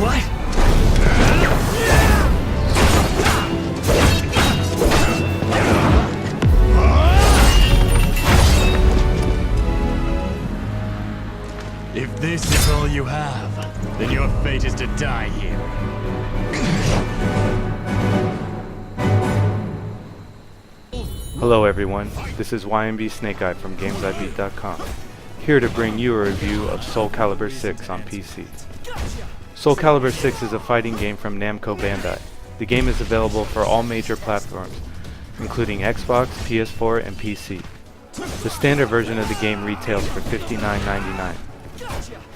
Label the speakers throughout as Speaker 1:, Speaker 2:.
Speaker 1: What?
Speaker 2: If this is all you have, then your fate is to die here.
Speaker 3: Hello everyone, this is YMB Snake Eye from gamesibeat.com, here to bring you a review of SOULCALIBUR 6 on PC. SOULCALIBUR 6 is a fighting game from Namco Bandai. The game is available for all major platforms, including Xbox, PS4, and PC. The standard version of the game retails for $59.99.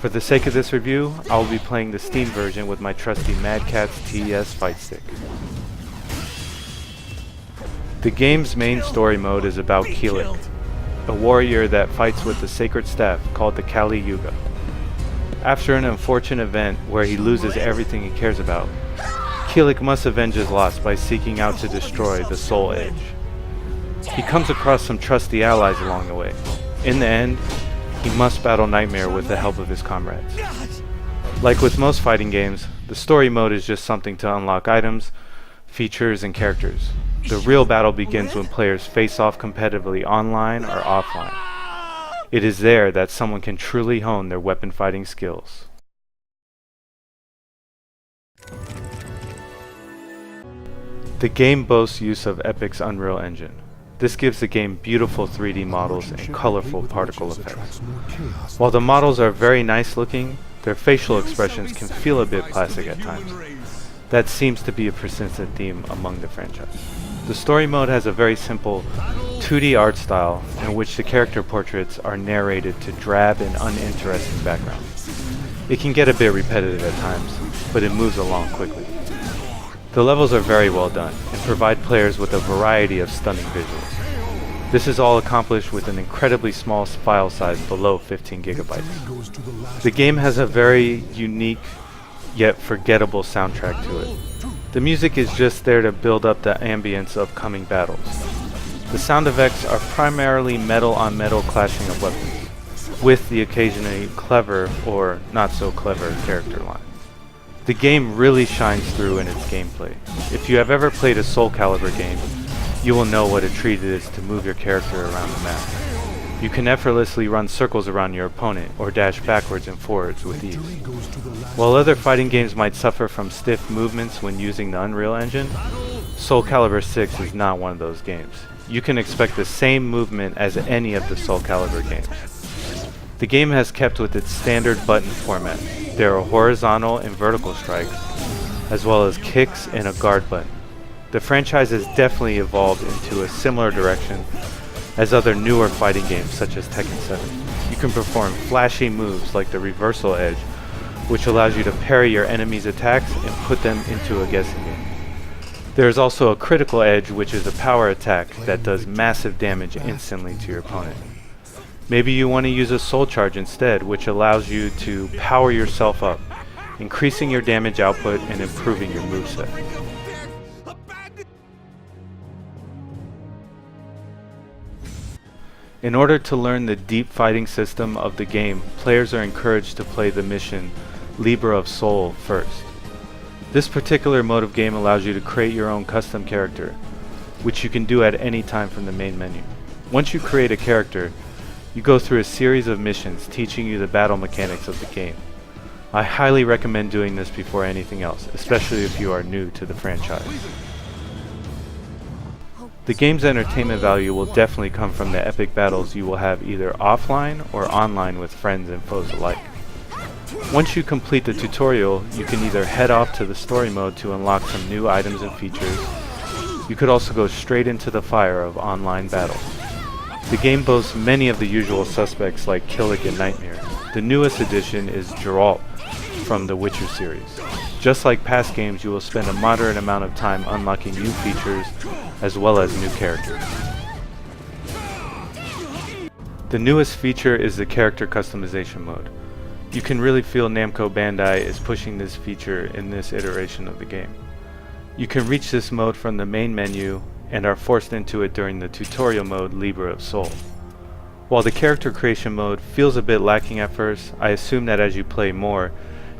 Speaker 3: For the sake of this review, I will be playing the Steam version with my trusty MadCatz TES fight stick. The game's main story mode is about Kilik, a warrior that fights with the sacred staff called the Kali Yuga. After an unfortunate event where he loses everything he cares about, Kilik must avenge his loss by seeking out to destroy the Soul Edge. He comes across some trusty allies along the way. In the end, he must battle Nightmare with the help of his comrades. Like with most fighting games, the story mode is just something to unlock items, features, and characters. The real battle begins when players face off competitively online or offline. It is there that someone can truly hone their weapon fighting skills. The game boasts use of Epic's Unreal Engine. This gives the game beautiful 3D models and colorful particle effects. While the models are very nice looking, their facial expressions can feel a bit plastic at times. That seems to be a persistent theme among the franchise. The story mode has a very simple 2D art style in which the character portraits are narrated to drab and uninteresting backgrounds. It can get a bit repetitive at times, but it moves along quickly. The levels are very well done and provide players with a variety of stunning visuals. This is all accomplished with an incredibly small file size below 15 gigabytes. The game has a very unique yet forgettable soundtrack to it. The music is just there to build up the ambience of coming battles. The sound effects are primarily metal on metal clashing of weapons, with the occasionally clever or not so clever character line. The game really shines through in its gameplay. If you have ever played a SOULCALIBUR game, you will know what a treat it is to move your character around the map. You can effortlessly run circles around your opponent or dash backwards and forwards with ease. While other fighting games might suffer from stiff movements when using the Unreal Engine, SOULCALIBUR 6 is not one of those games. You can expect the same movement as any of the SOULCALIBUR games. The game has kept with its standard button format. There are horizontal and vertical strikes, as well as kicks and a guard button. The franchise has definitely evolved into a similar direction as other newer fighting games such as Tekken 7. You can perform flashy moves like the reversal edge, which allows you to parry your enemy's attacks and put them into a guessing game. There is also a critical edge, which is a power attack that does massive damage instantly to your opponent. Maybe you want to use a soul charge instead, which allows you to power yourself up, increasing your damage output and improving your moveset. In order to learn the deep fighting system of the game, players are encouraged to play the mission Libra of Soul first. This particular mode of game allows you to create your own custom character, which you can do at any time from the main menu. Once you create a character, you go through a series of missions teaching you the battle mechanics of the game. I highly recommend doing this before anything else, especially if you are new to the franchise. The game's entertainment value will definitely come from the epic battles you will have either offline or online with friends and foes alike. Once you complete the tutorial, you can either head off to the story mode to unlock some new items and features. You could also go straight into the fire of online battles. The game boasts many of the usual suspects like Kilik and Nightmare. The newest addition is Geralt from the Witcher series. Just like past games, you will spend a moderate amount of time unlocking new features as well as new characters. The newest feature is the character customization mode. You can really feel Namco Bandai is pushing this feature in this iteration of the game. You can reach this mode from the main menu and are forced into it during the tutorial mode Libra of Soul. While the character creation mode feels a bit lacking at first, I assume that as you play more,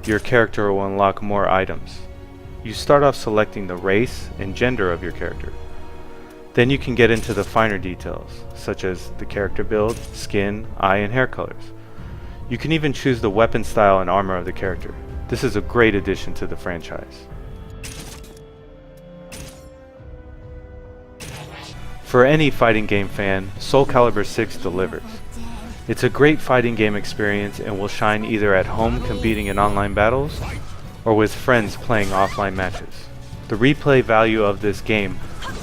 Speaker 3: your character will unlock more items. You start off selecting the race and gender of your character. Then you can get into the finer details, such as the character build, skin, eye, and hair colors. You can even choose the weapon style and armor of the character. This is a great addition to the franchise. For any fighting game fan, SOULCALIBUR VI delivers. It's a great fighting game experience and will shine either at home competing in online battles or with friends playing offline matches. The replay value of this game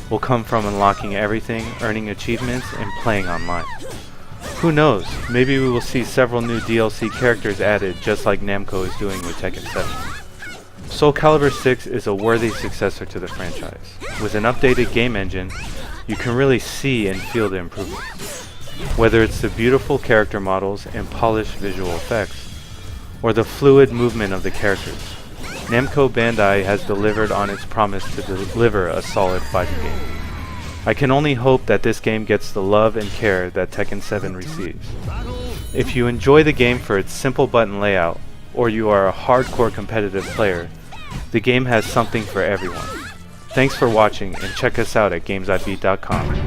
Speaker 3: will come from unlocking everything, earning achievements, and playing online. Who knows, maybe we will see several new DLC characters added just like Namco is doing with Tekken 7. SOULCALIBUR VI is a worthy successor to the franchise. With an updated game engine, you can really see and feel the improvements. Whether it's the beautiful character models and polished visual effects, or the fluid movement of the characters, Namco Bandai has delivered on its promise to deliver a solid fighting game. I can only hope that this game gets the love and care that Tekken 7 receives. If you enjoy the game for its simple button layout, or you are a hardcore competitive player, the game has something for everyone. Thanks for watching and check us out at gamesibeat.com.